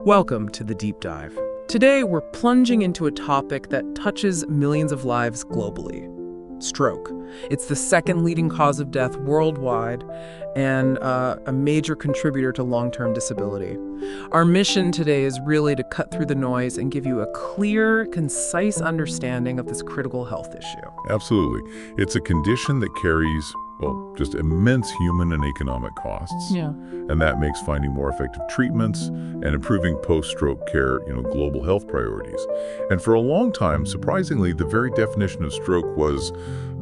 Welcome to the Deep Dive. Today, we're plunging into a topic that touches millions of lives globally. Stroke. It's the second leading cause of death worldwide and a major contributor to long-term disability. Our mission today is really to cut through the noise and give you a clear, concise understanding of this critical health issue. Absolutely. It's a condition that carries, just immense human and economic costs. Yeah. And that makes finding more effective treatments and improving post-stroke care, global health priorities. And for a long time, surprisingly, the very definition of stroke was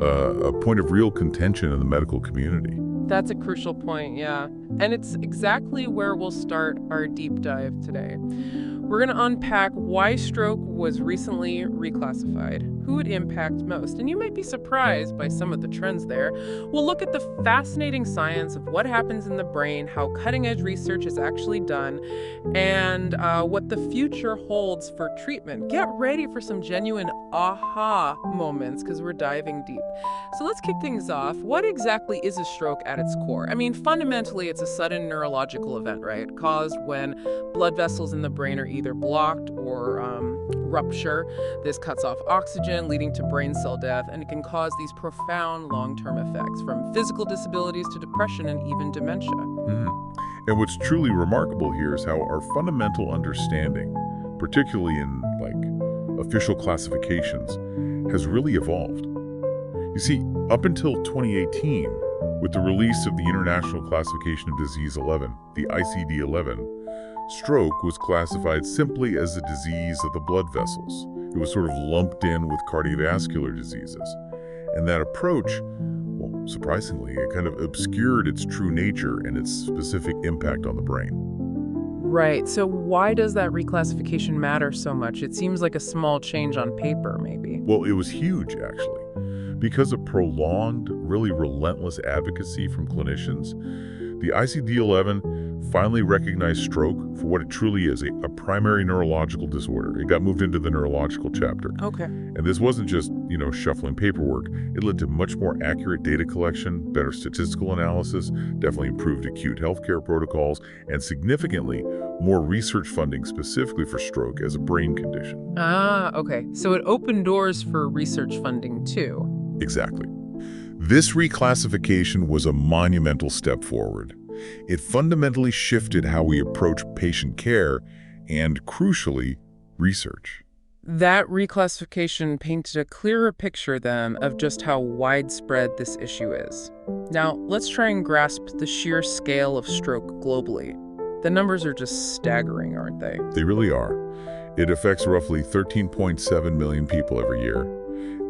a point of real contention in the medical community. That's a crucial point, yeah. And it's exactly where we'll start our deep dive today. We're going to unpack why stroke was recently reclassified, who it impacts most, and you might be surprised by some of the trends there. We'll look at the fascinating science of what happens in the brain, how cutting-edge research is actually done, and what the future holds for treatment. Get ready for some genuine aha moments because we're diving deep. So let's kick things off. What exactly is a stroke at its core? I mean, fundamentally, it's a sudden neurological event, right? Caused when blood vessels in the brain are either blocked or rupture. This cuts off oxygen, leading to brain cell death, and it can cause these profound long-term effects, from physical disabilities to depression and even dementia. And what's truly remarkable here is how our fundamental understanding, particularly in official classifications, has really evolved. You see, up until 2018, with the release of the International Classification of Disease 11, the ICD-11, stroke was classified simply as a disease of the blood vessels. It was sort of lumped in with cardiovascular diseases. And that approach, surprisingly, it kind of obscured its true nature and its specific impact on the brain. Right. So why does that reclassification matter so much? It seems like a small change on paper, maybe. Well, it was huge, actually. Because of prolonged, really relentless advocacy from clinicians, the ICD-11 finally recognized stroke for what it truly is, a primary neurological disorder. It got moved into the neurological chapter. Okay. And this wasn't just, shuffling paperwork. It led to much more accurate data collection, better statistical analysis, definitely improved acute healthcare protocols, and significantly more research funding specifically for stroke as a brain condition. Ah, okay. So it opened doors for research funding too. Exactly. This reclassification was a monumental step forward. It fundamentally shifted how we approach patient care and, crucially, research. That reclassification painted a clearer picture, then, of just how widespread this issue is. Now, let's try and grasp the sheer scale of stroke globally. The numbers are just staggering, aren't they? They really are. It affects roughly 13.7 million people every year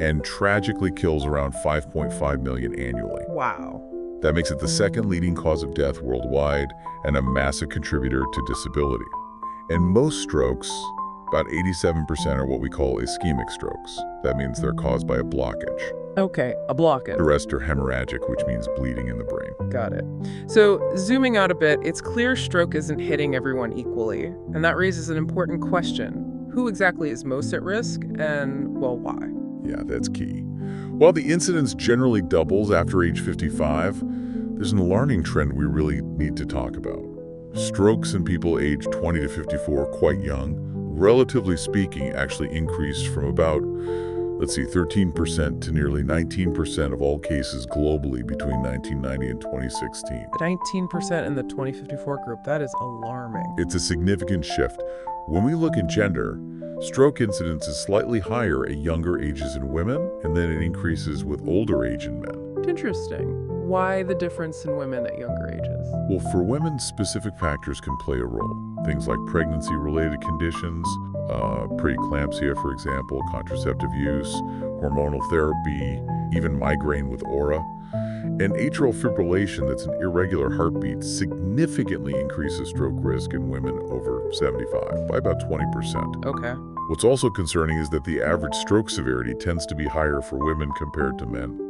and tragically kills around 5.5 million annually. Wow. That makes it the second leading cause of death worldwide and a massive contributor to disability. And most strokes, about 87%, are what we call ischemic strokes. That means they're caused by a blockage. Okay, a blockage. The rest are hemorrhagic, which means bleeding in the brain. Got it. So, zooming out a bit, it's clear stroke isn't hitting everyone equally, and that raises an important question. Who exactly is most at risk, and, why? Yeah, that's key. While the incidence generally doubles after age 55, there's an alarming trend we really need to talk about. Strokes in people aged 20 to 54, quite young, relatively speaking, actually increased from about, 13% to nearly 19% of all cases globally between 1990 and 2016. 19% in the 2054 group, that is alarming. It's a significant shift. When we look at gender, stroke incidence is slightly higher at younger ages in women, and then it increases with older age in men. Interesting. Why the difference in women at younger ages? Well, for women, specific factors can play a role. Things like pregnancy-related conditions, preeclampsia, for example, contraceptive use, hormonal therapy, even migraine with aura. And atrial fibrillation, that's an irregular heartbeat, significantly increases stroke risk in women over 75 by about 20%. Okay. What's also concerning is that the average stroke severity tends to be higher for women compared to men.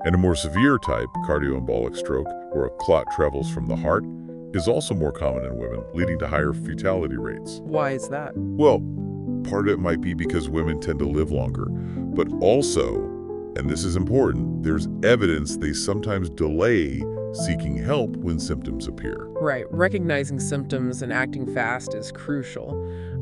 And a more severe type, cardioembolic stroke, where a clot travels from the heart, is also more common in women, leading to higher fatality rates. Why is that? Well, part of it might be because women tend to live longer, but also, and this is important, there's evidence they sometimes delay seeking help when symptoms appear. Right, recognizing symptoms and acting fast is crucial.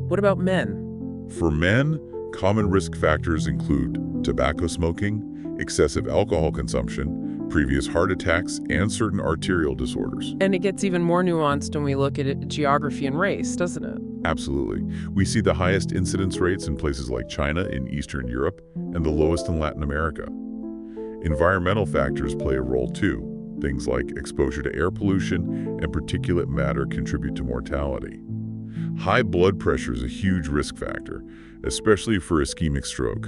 What about men? For men, common risk factors include tobacco smoking, excessive alcohol consumption, previous heart attacks, and certain arterial disorders. And it gets even more nuanced when we look at geography and race, doesn't it? Absolutely. We see the highest incidence rates in places like China in Eastern Europe and the lowest in Latin America. Environmental factors play a role too. Things like exposure to air pollution and particulate matter contribute to mortality. High blood pressure is a huge risk factor, especially for ischemic stroke.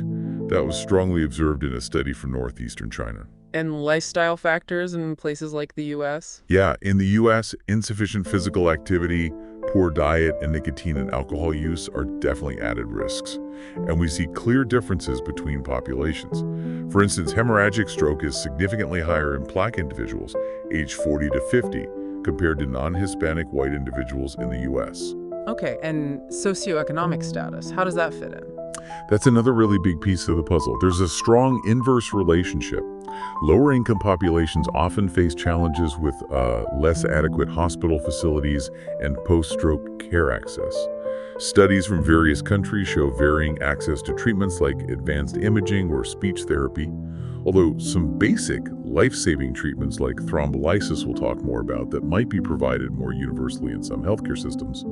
That was strongly observed in a study from northeastern China. And lifestyle factors in places like the U.S.? Yeah, in the U.S., insufficient physical activity, poor diet, and nicotine and alcohol use are definitely added risks. And we see clear differences between populations. For instance, hemorrhagic stroke is significantly higher in Black individuals, aged 40 to 50, compared to non-Hispanic white individuals in the U.S. Okay, and socioeconomic status, how does that fit in? That's another really big piece of the puzzle. There's a strong inverse relationship. Lower-income populations often face challenges with less adequate hospital facilities and post-stroke care access. Studies from various countries show varying access to treatments like advanced imaging or speech therapy, although some basic life-saving treatments like thrombolysis we'll talk more about that might be provided more universally in some healthcare systems.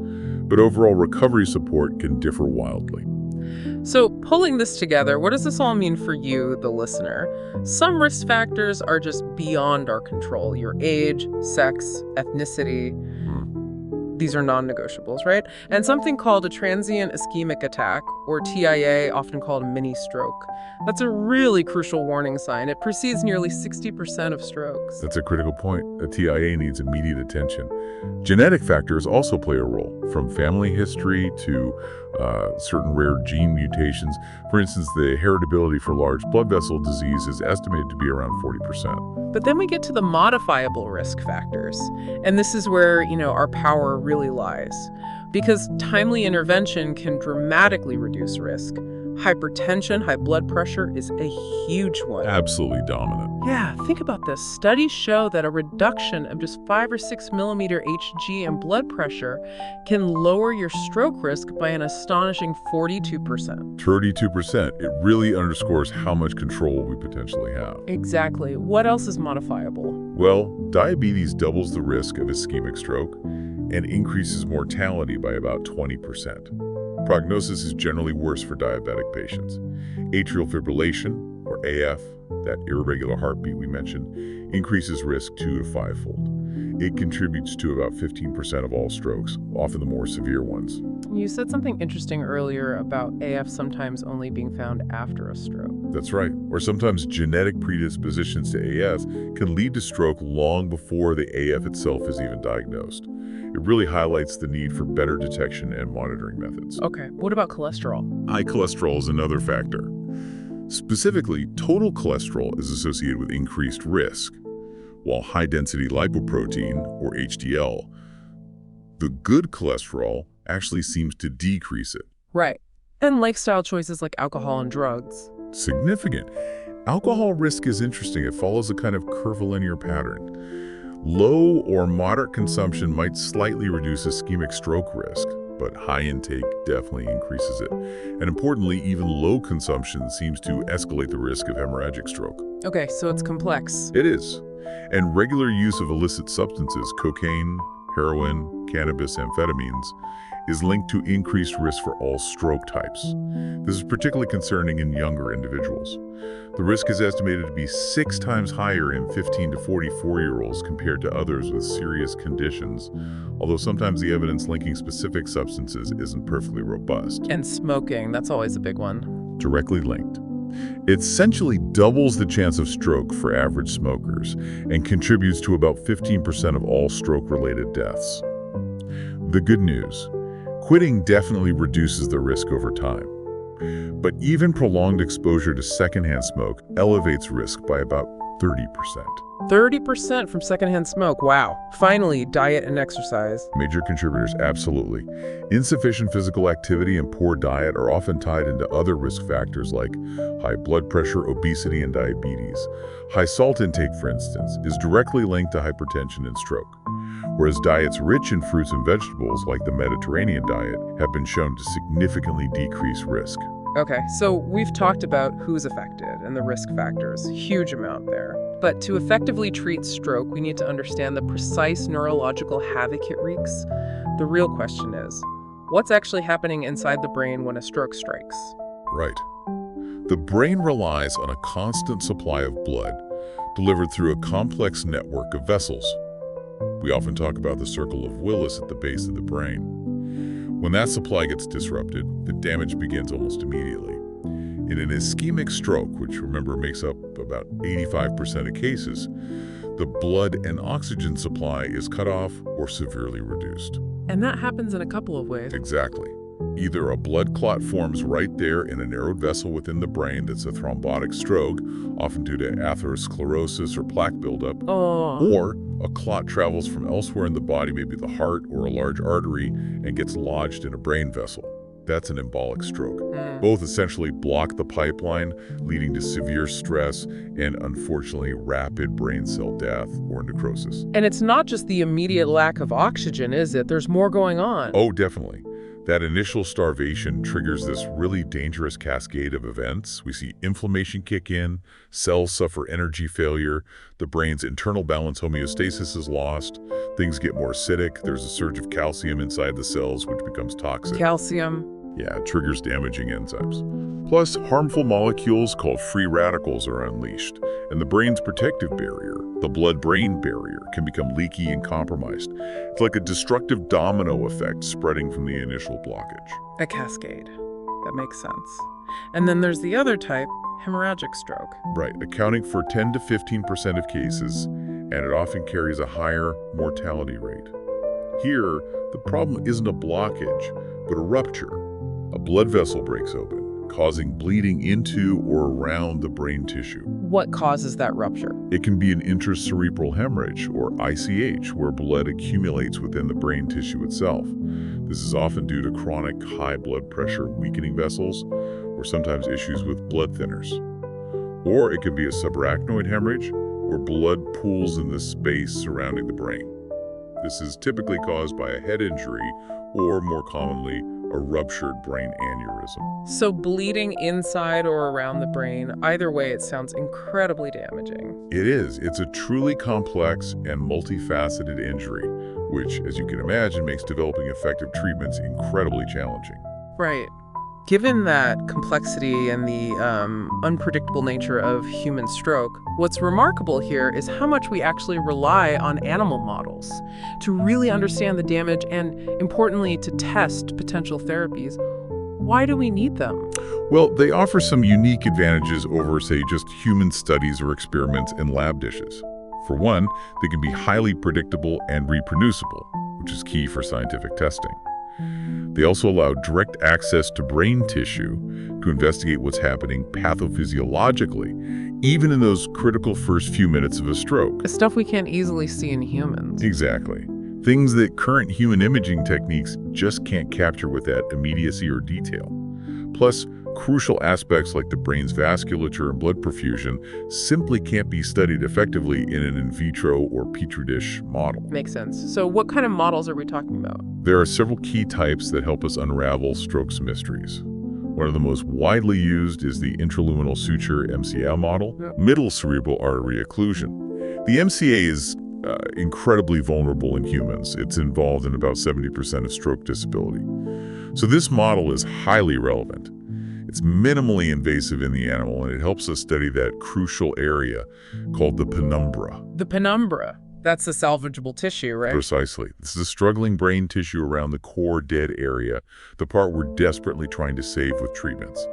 But overall recovery support can differ wildly. So, pulling this together, what does this all mean for you, the listener? Some risk factors are just beyond our control. Your age, sex, ethnicity. These are non-negotiables, right? And something called a transient ischemic attack, or TIA, often called mini stroke. That's a really crucial warning sign. It precedes nearly 60% of strokes. That's a critical point. A TIA needs immediate attention. Genetic factors also play a role, from family history to certain rare gene mutations. For instance, the heritability for large blood vessel disease is estimated to be around 40%. But then we get to the modifiable risk factors. And this is where, our power really lies. Because timely intervention can dramatically reduce risk. Hypertension, high blood pressure is a huge one. Absolutely dominant. Yeah, think about this. Studies show that a reduction of just 5 or 6 millimeter Hg in blood pressure can lower your stroke risk by an astonishing 42%. 32%. It really underscores how much control we potentially have. Exactly. What else is modifiable? Well, diabetes doubles the risk of ischemic stroke and increases mortality by about 20%. Prognosis is generally worse for diabetic patients. Atrial fibrillation, or AF, that irregular heartbeat we mentioned, increases risk 2 to 5-fold. It contributes to about 15% of all strokes, often the more severe ones. You said something interesting earlier about AF sometimes only being found after a stroke. That's right. Or sometimes genetic predispositions to AF can lead to stroke long before the AF itself is even diagnosed. It really highlights the need for better detection and monitoring methods. Okay, what about cholesterol? High cholesterol is another factor. Specifically, total cholesterol is associated with increased risk, while high-density lipoprotein, or HDL, the good cholesterol, actually seems to decrease it. Right. And lifestyle choices like alcohol and drugs. Significant. Alcohol risk is interesting. It follows a kind of curvilinear pattern. Low or moderate consumption might slightly reduce ischemic stroke risk, but high intake definitely increases it. And importantly, even low consumption seems to escalate the risk of hemorrhagic stroke. Okay, so it's complex. It is. And regular use of illicit substances, cocaine, heroin, cannabis, amphetamines, is linked to increased risk for all stroke types. This is particularly concerning in younger individuals. The risk is estimated to be 6 times higher in 15 to 44-year-olds compared to others with serious conditions, although sometimes the evidence linking specific substances isn't perfectly robust. And smoking, that's always a big one. Directly linked. It essentially doubles the chance of stroke for average smokers and contributes to about 15% of all stroke-related deaths. The good news: quitting definitely reduces the risk over time. But even prolonged exposure to secondhand smoke elevates risk by about 30%. 30% from secondhand smoke. Wow. Finally, diet and exercise. Major contributors, absolutely. Insufficient physical activity and poor diet are often tied into other risk factors like high blood pressure, obesity, and diabetes. High salt intake, for instance, is directly linked to hypertension and stroke, whereas diets rich in fruits and vegetables, like the Mediterranean diet, have been shown to significantly decrease risk. Okay, so we've talked about who's affected and the risk factors. Huge amount there. But to effectively treat stroke, we need to understand the precise neurological havoc it wreaks. The real question is, what's actually happening inside the brain when a stroke strikes? Right. The brain relies on a constant supply of blood delivered through a complex network of vessels. We often talk about the circle of Willis at the base of the brain. When that supply gets disrupted, the damage begins almost immediately. In an ischemic stroke, which remember makes up about 85% of cases, the blood and oxygen supply is cut off or severely reduced. And that happens in a couple of ways. Exactly. Either a blood clot forms right there in a narrowed vessel within the brain that's a thrombotic stroke, often due to atherosclerosis or plaque buildup, or a clot travels from elsewhere in the body, maybe the heart or a large artery, and gets lodged in a brain vessel. That's an embolic stroke. Both essentially block the pipeline, leading to severe stress and, unfortunately, rapid brain cell death or necrosis. And it's not just the immediate lack of oxygen, is it? There's more going on. Oh, definitely. That initial starvation triggers this really dangerous cascade of events. We see inflammation kick in, cells suffer energy failure, the brain's internal balance homeostasis is lost, things get more acidic, there's a surge of calcium inside the cells, which becomes toxic. Calcium. Yeah, it triggers damaging enzymes. Plus, harmful molecules called free radicals are unleashed, and the brain's protective barrier, the blood-brain barrier, can become leaky and compromised. It's like a destructive domino effect spreading from the initial blockage. A cascade. That makes sense. And then there's the other type, hemorrhagic stroke. Right, accounting for 10 to 15% of cases, and it often carries a higher mortality rate. Here, the problem isn't a blockage, but a rupture. A blood vessel breaks open, causing bleeding into or around the brain tissue. What causes that rupture? It can be an intracerebral hemorrhage, or ICH, where blood accumulates within the brain tissue itself. This is often due to chronic high blood pressure weakening vessels, or sometimes issues with blood thinners. Or it can be a subarachnoid hemorrhage, where blood pools in the space surrounding the brain. This is typically caused by a head injury, or more commonly, a ruptured brain aneurysm. So bleeding inside or around the brain, either way, it sounds incredibly damaging. It is. It's a truly complex and multifaceted injury, which, as you can imagine, makes developing effective treatments incredibly challenging. Right. Given that complexity and the unpredictable nature of human stroke, what's remarkable here is how much we actually rely on animal models to really understand the damage and, importantly, to test potential therapies. Why do we need them? Well, they offer some unique advantages over, say, just human studies or experiments in lab dishes. For one, they can be highly predictable and reproducible, which is key for scientific testing. They also allow direct access to brain tissue to investigate what's happening pathophysiologically, even in those critical first few minutes of a stroke. The stuff we can't easily see in humans. Exactly. Things that current human imaging techniques just can't capture with that immediacy or detail. Plus, crucial aspects like the brain's vasculature and blood perfusion simply can't be studied effectively in an in vitro or petri dish model. Makes sense. So what kind of models are we talking about? There are several key types that help us unravel stroke's mysteries. One of the most widely used is the intraluminal suture MCA model, middle cerebral artery occlusion. The MCA is incredibly vulnerable in humans. It's involved in about 70% of stroke disability. So this model is highly relevant. It's minimally invasive in the animal, and it helps us study that crucial area called the penumbra. The penumbra. That's the salvageable tissue, right? Precisely. This is the struggling brain tissue around the core dead area, the part we're desperately trying to save with treatments.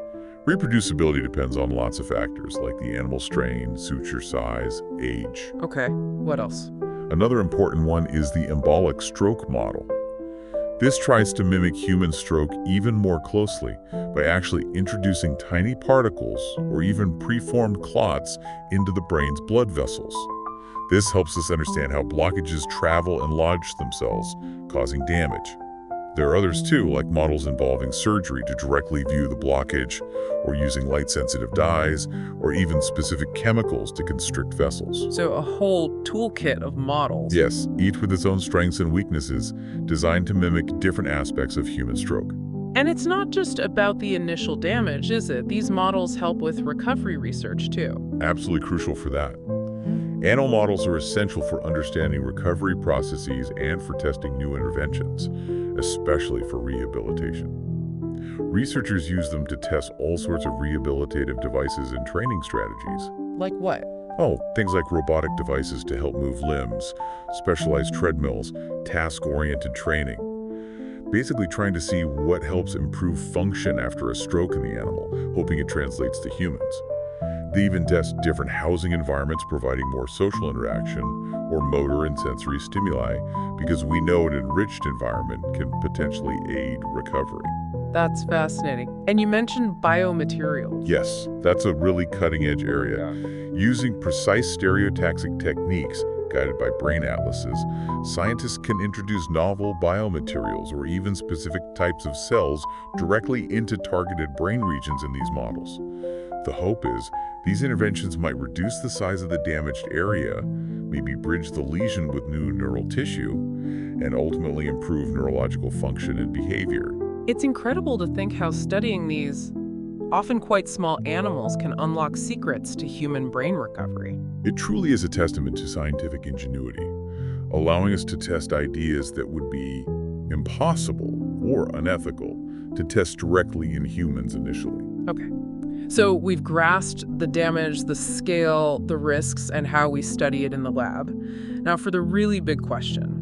Reproducibility depends on lots of factors, like the animal strain, suture size, age. Okay, what else? Another important one is the embolic stroke model. This tries to mimic human stroke even more closely by actually introducing tiny particles or even preformed clots into the brain's blood vessels. This helps us understand how blockages travel and lodge themselves, causing damage. There are others too, like models involving surgery to directly view the blockage, or using light-sensitive dyes, or even specific chemicals to constrict vessels. So a whole toolkit of models. Yes, each with its own strengths and weaknesses, designed to mimic different aspects of human stroke. And it's not just about the initial damage, is it? These models help with recovery research too. Absolutely crucial for that. Animal models are essential for understanding recovery processes and for testing new interventions, especially for rehabilitation. Researchers use them to test all sorts of rehabilitative devices and training strategies. Like what? Oh, things like robotic devices to help move limbs, specialized treadmills, task-oriented training. Basically trying to see what helps improve function after a stroke in the animal, hoping it translates to humans. They even test different housing environments providing more social interaction or motor and sensory stimuli because we know an enriched environment can potentially aid recovery. That's fascinating. And you mentioned biomaterials. Yes, that's a really cutting-edge area. Using precise stereotaxic techniques guided by brain atlases, scientists can introduce novel biomaterials or even specific types of cells directly into targeted brain regions in these models. The hope is these interventions might reduce the size of the damaged area, maybe bridge the lesion with new neural tissue, and ultimately improve neurological function and behavior. It's incredible to think how studying these, often quite small animals, can unlock secrets to human brain recovery. It truly is a testament to scientific ingenuity, allowing us to test ideas that would be impossible or unethical to test directly in humans initially. Okay. So we've grasped the damage, the scale, the risks, and how we study it in the lab. Now for the really big question.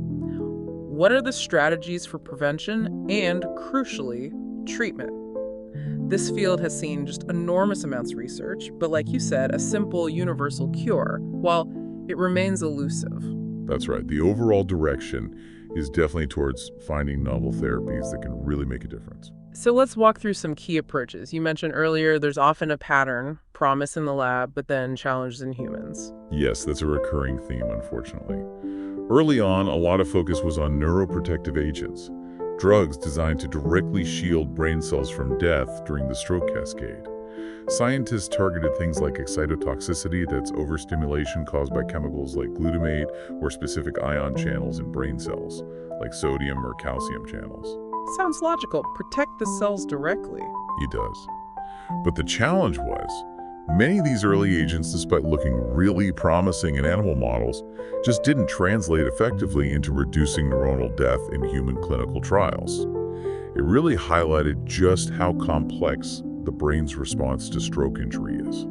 What are the strategies for prevention and, crucially, treatment? This field has seen just enormous amounts of research, but like you said, a simple universal cure, while it remains elusive. That's right. The overall direction is definitely towards finding novel therapies that can really make a difference. So let's walk through some key approaches. You mentioned earlier there's often a pattern, promise in the lab, but then challenges in humans. Yes, that's a recurring theme, unfortunately. Early on, a lot of focus was on neuroprotective agents, drugs designed to directly shield brain cells from death during the stroke cascade. Scientists targeted things like excitotoxicity, that's overstimulation caused by chemicals like glutamate, or specific ion channels in brain cells, like sodium or calcium channels. Sounds logical. Protect the cells directly. It does. But the challenge was, many of these early agents, despite looking really promising in animal models, just didn't translate effectively into reducing neuronal death in human clinical trials. It really highlighted just how complex the brain's response to stroke injury is.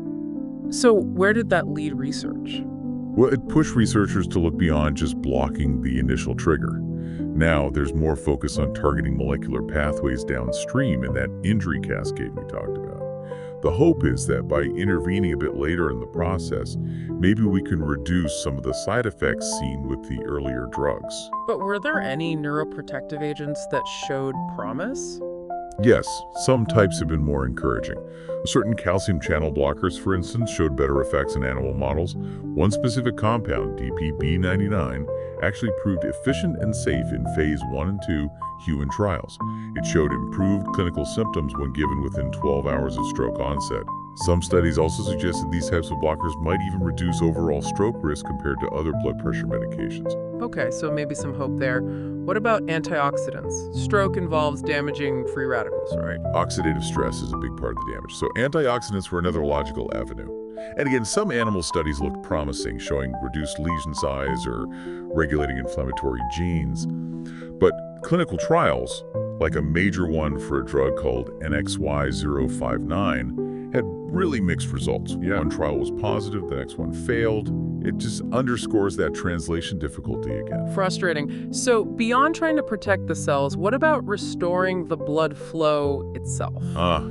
So where did that lead research? Well, it pushed researchers to look beyond just blocking the initial trigger. Now, there's more focus on targeting molecular pathways downstream in that injury cascade we talked about. The hope is that by intervening a bit later in the process, maybe we can reduce some of the side effects seen with the earlier drugs. But were there any neuroprotective agents that showed promise? Yes, some types have been more encouraging. Certain calcium channel blockers, for instance, showed better effects in animal models. One specific compound, DPB99, actually proved efficient and safe in phase 1 and 2 human trials. It showed improved clinical symptoms when given within 12 hours of stroke onset. Some studies also suggested these types of blockers might even reduce overall stroke risk compared to other blood pressure medications. Okay, so maybe some hope there. What about antioxidants? Stroke involves damaging free radicals, right? Oxidative stress is a big part of the damage, so antioxidants were another logical avenue. And again, some animal studies looked promising, showing reduced lesion size or regulating inflammatory genes. But clinical trials, like a major one for a drug called NXY059, had really mixed results. One trial was positive, the next one failed. It just underscores that translation difficulty again. Frustrating. So beyond trying to protect the cells, what about restoring the blood flow itself?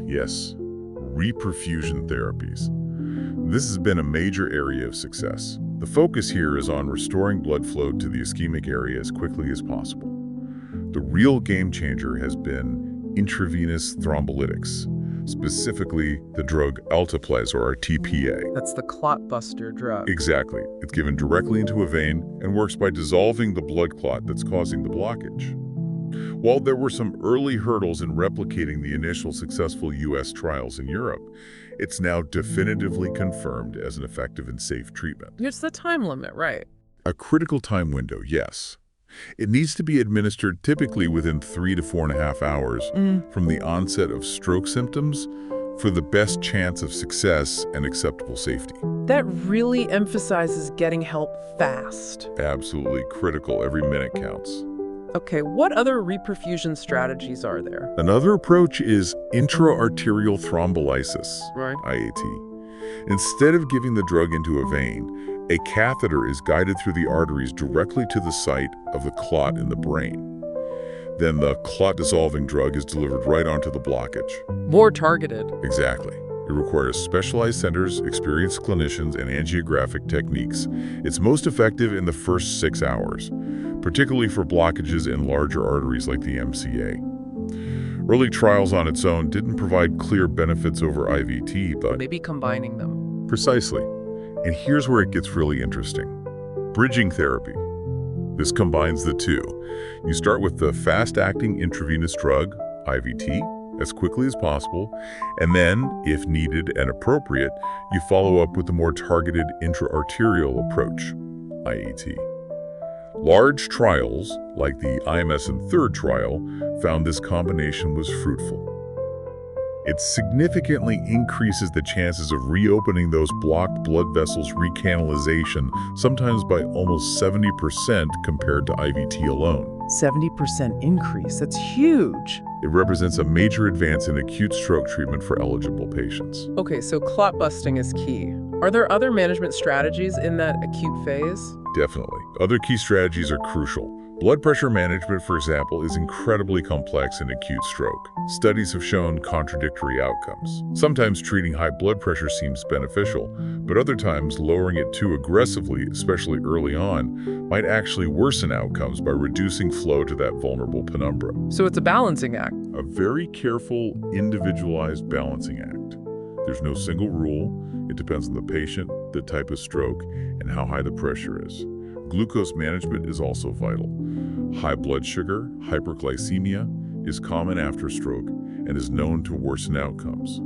Yes. Reperfusion therapies. This has been a major area of success. The focus here is on restoring blood flow to the ischemic area as quickly as possible. The real game changer has been intravenous thrombolytics, specifically the drug alteplase, or TPA. That's the clot buster drug. Exactly. It's given directly into a vein and works by dissolving the blood clot that's causing the blockage. While there were some early hurdles in replicating the initial successful U.S. trials in Europe, it's now definitively confirmed as an effective and safe treatment. It's the time limit, right? A critical time window, yes. It needs to be administered typically within 3 to 4.5 hours from the onset of stroke symptoms for the best chance of success and acceptable safety. That really emphasizes getting help fast. Absolutely critical. Every minute counts. Okay, what other reperfusion strategies are there? Another approach is intra-arterial thrombolysis, Right. IAT. Instead of giving the drug into a vein, a catheter is guided through the arteries directly to the site of the clot in the brain. Then the clot-dissolving drug is delivered right onto the blockage. More targeted. Exactly. It requires specialized centers, experienced clinicians, and angiographic techniques. It's most effective in the first 6 hours, particularly for blockages in larger arteries like the MCA. Early trials on its own didn't provide clear benefits over IVT, but Maybe combining them. precisely. And here's where it gets really interesting. Bridging therapy. This combines the two. You start with the fast-acting intravenous drug, IVT, as quickly as possible, and then, if needed and appropriate, you follow up with the more targeted intra-arterial approach, IAT. Large trials, like the IMS and third trial, found this combination was fruitful. It significantly increases the chances of reopening those blocked blood vessels recanalization, sometimes by almost 70% compared to IVT alone. 70% increase. That's huge. It represents a major advance in acute stroke treatment for eligible patients. Okay, so clot busting is key. Are there other management strategies in that acute phase? Definitely. Other key strategies are crucial. Blood pressure management, for example, is incredibly complex in acute stroke. Studies have shown contradictory outcomes. Sometimes treating high blood pressure seems beneficial, but other times lowering it too aggressively, especially early on, might actually worsen outcomes by reducing flow to that vulnerable penumbra. So it's a balancing act. A very careful, individualized balancing act. There's no single rule. It depends on the patient, the type of stroke, and how high the pressure is. Glucose management is also vital. High blood sugar, hyperglycemia, is common after stroke and is known to worsen outcomes.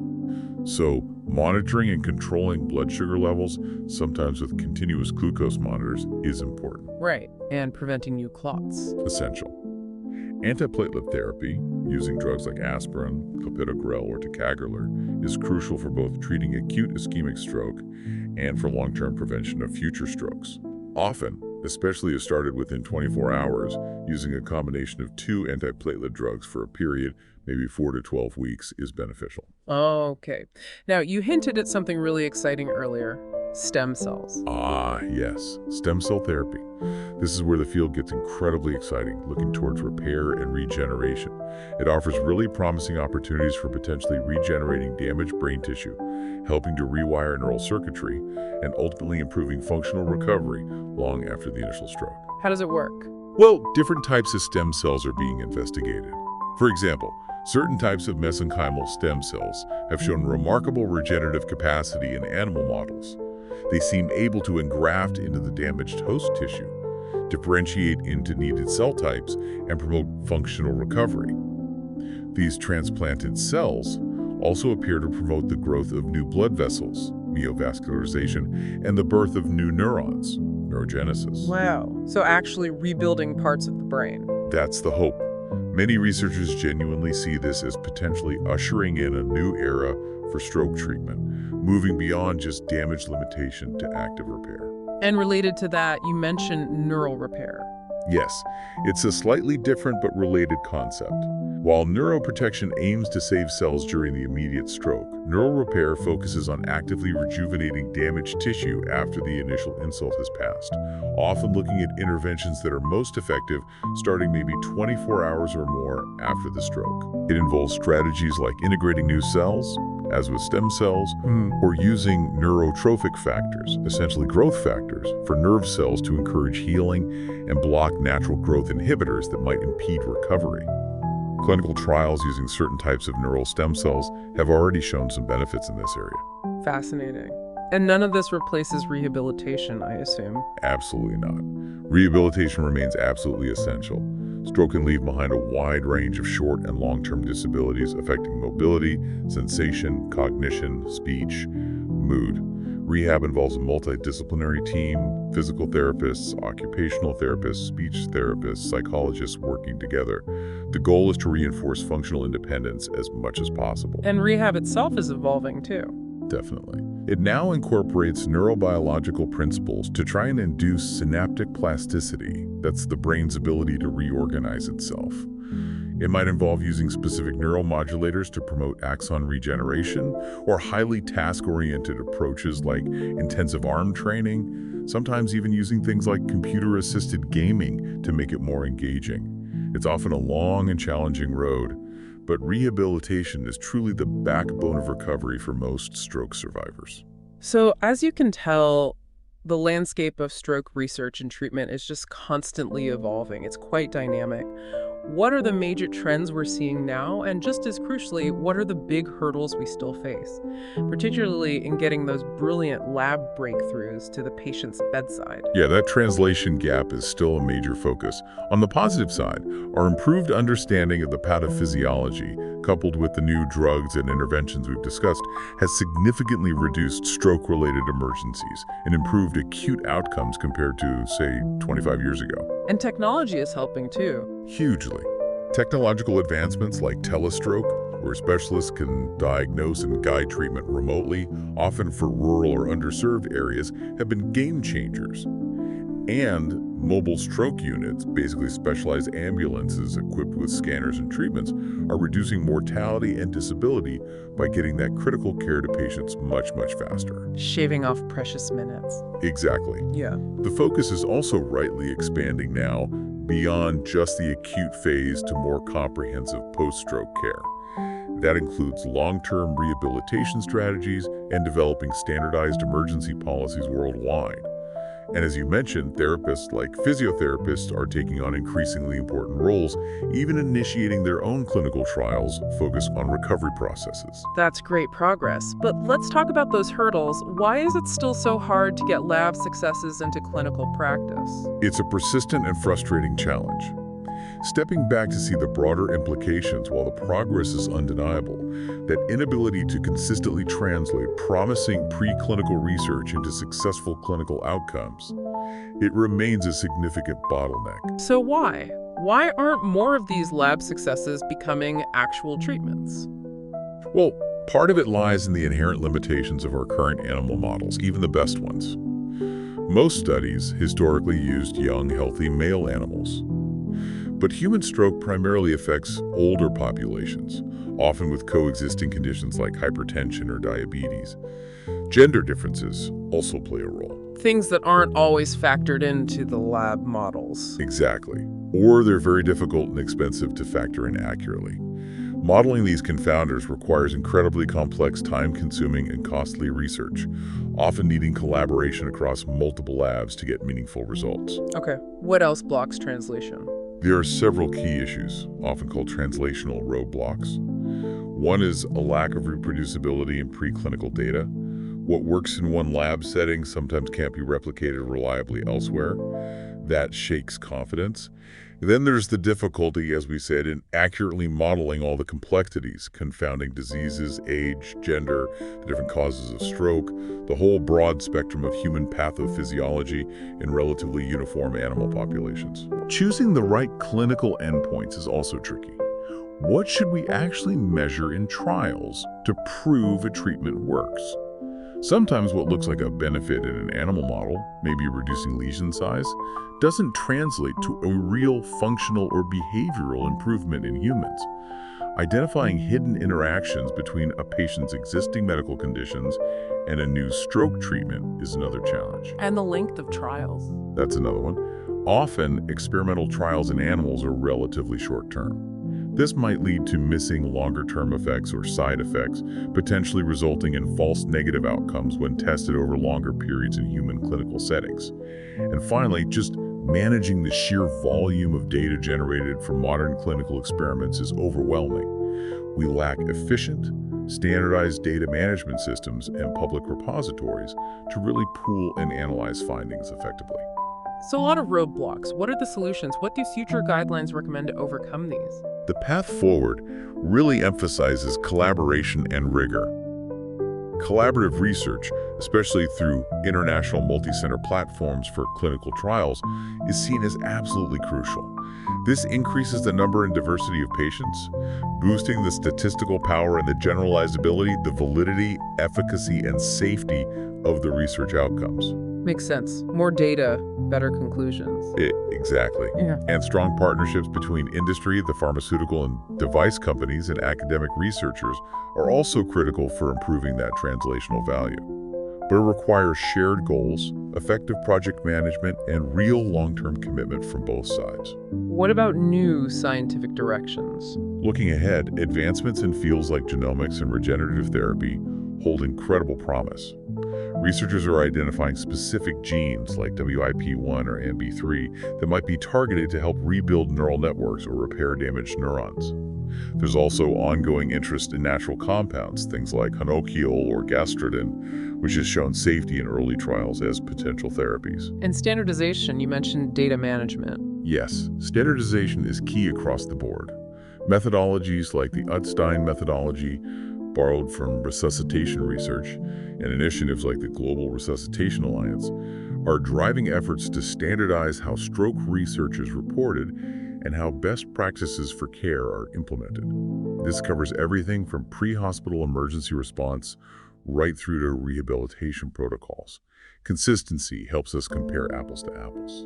So, monitoring and controlling blood sugar levels, sometimes with continuous glucose monitors, is important. Right, and preventing new clots. Essential. Antiplatelet therapy, using drugs like aspirin, clopidogrel, or ticagrelor, is crucial for both treating acute ischemic stroke and for long-term prevention of future strokes. Often, especially if started within 24 hours, using a combination of 2 antiplatelet drugs for a period, maybe 4 to 12 weeks, is beneficial. Okay. Now, you hinted at something really exciting earlier. Stem cells. Ah, yes. Stem cell therapy. This is where the field gets incredibly exciting, looking towards repair and regeneration. It offers really promising opportunities for potentially regenerating damaged brain tissue, helping to rewire neural circuitry, and ultimately improving functional recovery long after the initial stroke. How does it work? Well, different types of stem cells are being investigated. For example, certain types of mesenchymal stem cells have shown remarkable regenerative capacity in animal models. They seem able to engraft into the damaged host tissue, differentiate into needed cell types, and promote functional recovery. These transplanted cells also appear to promote the growth of new blood vessels, neovascularization, and the birth of new neurons, neurogenesis. Wow. So actually rebuilding parts of the brain. That's the hope. Many researchers genuinely see this as potentially ushering in a new era for stroke treatment, moving beyond just damage limitation to active repair. And related to that, you mentioned neural repair. Yes, it's a slightly different but related concept. While neuroprotection aims to save cells during the immediate stroke, neural repair focuses on actively rejuvenating damaged tissue after the initial insult has passed, often looking at interventions that are most effective starting maybe 24 hours or more after the stroke. It involves strategies like integrating new cells, as with stem cells, Hmm. or using neurotrophic factors, essentially growth factors, for nerve cells to encourage healing and block natural growth inhibitors that might impede recovery. Clinical trials using certain types of neural stem cells have already shown some benefits in this area. Fascinating. And none of this replaces rehabilitation, I assume. Absolutely not. Rehabilitation remains absolutely essential. Stroke can leave behind a wide range of short and long-term disabilities affecting mobility, sensation, cognition, speech, mood. Rehab involves a multidisciplinary team, physical therapists, occupational therapists, speech therapists, psychologists working together. The goal is to reinforce functional independence as much as possible. And rehab itself is evolving, too. Definitely. It now incorporates neurobiological principles to try and induce synaptic plasticity. That's the brain's ability to reorganize itself. It might involve using specific neuromodulators to promote axon regeneration, or highly task-oriented approaches like intensive arm training, sometimes even using things like computer-assisted gaming to make it more engaging. It's often a long and challenging road, but rehabilitation is truly the backbone of recovery for most stroke survivors. So, as you can tell, the landscape of stroke research and treatment is just constantly evolving. It's quite dynamic. What are the major trends we're seeing now? And just as crucially, what are the big hurdles we still face, particularly in getting those brilliant lab breakthroughs to the patient's bedside? Yeah, that translation gap is still a major focus. On the positive side, our improved understanding of the pathophysiology, coupled with the new drugs and interventions we've discussed, has significantly reduced stroke-related emergencies and improved acute outcomes compared to, say, 25 years ago. And technology is helping too. Hugely. Technological advancements like telestroke, where specialists can diagnose and guide treatment remotely, often for rural or underserved areas, have been game changers. And mobile stroke units, basically specialized ambulances equipped with scanners and treatments, are reducing mortality and disability by getting that critical care to patients much faster. Shaving off precious minutes. Exactly. Yeah. The focus is also rightly expanding now beyond just the acute phase to more comprehensive post-stroke care. That includes long-term rehabilitation strategies and developing standardized emergency policies worldwide. And as you mentioned, therapists like physiotherapists are taking on increasingly important roles, even initiating their own clinical trials focused on recovery processes. That's great progress. But let's talk about those hurdles. Why is it still so hard to get lab successes into clinical practice? It's a persistent and frustrating challenge. Stepping back to see the broader implications, while the progress is undeniable, that inability to consistently translate promising preclinical research into successful clinical outcomes, it remains a significant bottleneck. So why? Why aren't more of these lab successes becoming actual treatments? Well, part of it lies in the inherent limitations of our current animal models, even the best ones. Most studies historically used young, healthy male animals. But human stroke primarily affects older populations, often with coexisting conditions like hypertension or diabetes. Gender differences also play a role. Things that aren't always factored into the lab models. Exactly. Or they're very difficult and expensive to factor in accurately. Modeling these confounders requires incredibly complex, time-consuming, and costly research, often needing collaboration across multiple labs to get meaningful results. Okay, what else blocks translation? There are several key issues, often called translational roadblocks. One is a lack of reproducibility in preclinical data. What works in one lab setting sometimes can't be replicated reliably elsewhere. That shakes confidence. Then there's the difficulty, as we said, in accurately modeling all the complexities, confounding diseases, age, gender, the different causes of stroke, the whole broad spectrum of human pathophysiology in relatively uniform animal populations. Choosing the right clinical endpoints is also tricky. What should we actually measure in trials to prove a treatment works? Sometimes what looks like a benefit in an animal model, maybe reducing lesion size, doesn't translate to a real functional or behavioral improvement in humans. Identifying hidden interactions between a patient's existing medical conditions and a new stroke treatment is another challenge. And the length of trials. That's another one. Often, experimental trials in animals are relatively short-term. This might lead to missing longer-term effects or side effects, potentially resulting in false negative outcomes when tested over longer periods in human clinical settings. And finally, just managing the sheer volume of data generated from modern clinical experiments is overwhelming. We lack efficient, standardized data management systems and public repositories to really pool and analyze findings effectively. So a lot of roadblocks. What are the solutions? What do future guidelines recommend to overcome these? The path forward really emphasizes collaboration and rigor. Collaborative research, especially through international multi-center platforms for clinical trials, is seen as absolutely crucial. This increases the number and diversity of patients, boosting the statistical power and the generalizability, the validity, efficacy, and safety of the research outcomes. Makes sense. More data, better conclusions. Exactly. Yeah. And strong partnerships between industry, the pharmaceutical and device companies, and academic researchers are also critical for improving that translational value. But it requires shared goals, effective project management, and real long-term commitment from both sides. What about new scientific directions? Looking ahead, advancements in fields like genomics and regenerative therapy hold incredible promise. Researchers are identifying specific genes like WIP1 or MB3 that might be targeted to help rebuild neural networks or repair damaged neurons. There's also ongoing interest in natural compounds, things like henochiol or gastrodin, which has shown safety in early trials as potential therapies. And standardization, you mentioned data management. Yes, standardization is key across the board. Methodologies like the Utstein methodology, borrowed from resuscitation research, and initiatives like the Global Resuscitation Alliance are driving efforts to standardize how stroke research is reported and how best practices for care are implemented. This covers everything from pre-hospital emergency response right through to rehabilitation protocols. Consistency helps us compare apples to apples.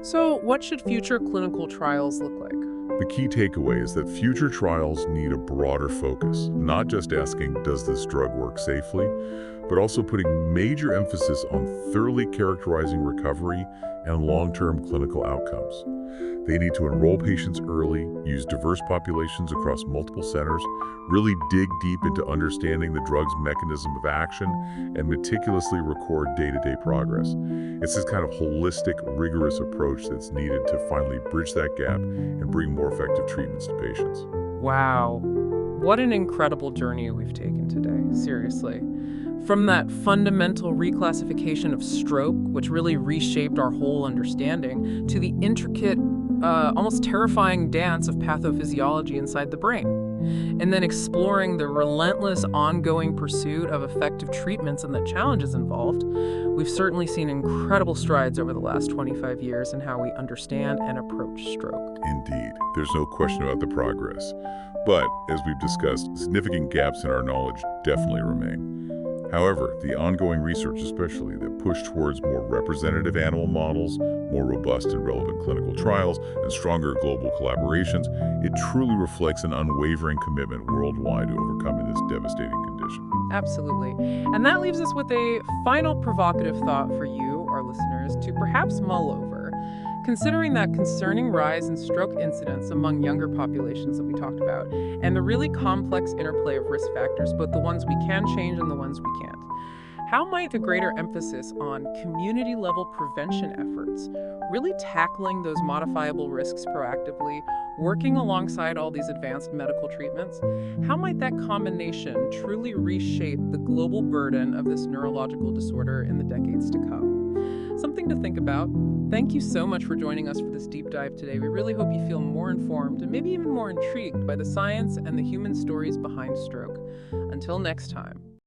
So what should future clinical trials look like? The key takeaway is that future trials need a broader focus, not just asking, does this drug work safely, but also putting major emphasis on thoroughly characterizing recovery and long-term clinical outcomes. They need to enroll patients early, use diverse populations across multiple centers, really dig deep into understanding the drug's mechanism of action, and meticulously record day-to-day progress. It's this kind of holistic, rigorous approach that's needed to finally bridge that gap and bring more effective treatments to patients. Wow. What an incredible journey we've taken today, seriously. From that fundamental reclassification of stroke, which really reshaped our whole understanding, to the intricate, almost terrifying dance of pathophysiology inside the brain. And then exploring the relentless, ongoing pursuit of effective treatments and the challenges involved, we've certainly seen incredible strides over the last 25 years in how we understand and approach stroke. Indeed, there's no question about the progress. But, as we've discussed, significant gaps in our knowledge definitely remain. However, the ongoing research especially that push towards more representative animal models, more robust and relevant clinical trials, and stronger global collaborations, it truly reflects an unwavering commitment worldwide to overcoming this devastating condition. Absolutely. And that leaves us with a final provocative thought for you, our listeners, to perhaps mull over. Considering that concerning rise in stroke incidence among younger populations that we talked about, and the really complex interplay of risk factors, both the ones we can change and the ones we can't, how might the greater emphasis on community-level prevention efforts, really tackling those modifiable risks proactively, working alongside all these advanced medical treatments, how might that combination truly reshape the global burden of this neurological disorder in the decades to come? Something to think about. Thank you so much for joining us for this deep dive today. We really hope you feel more informed and maybe even more intrigued by the science and the human stories behind stroke. Until next time.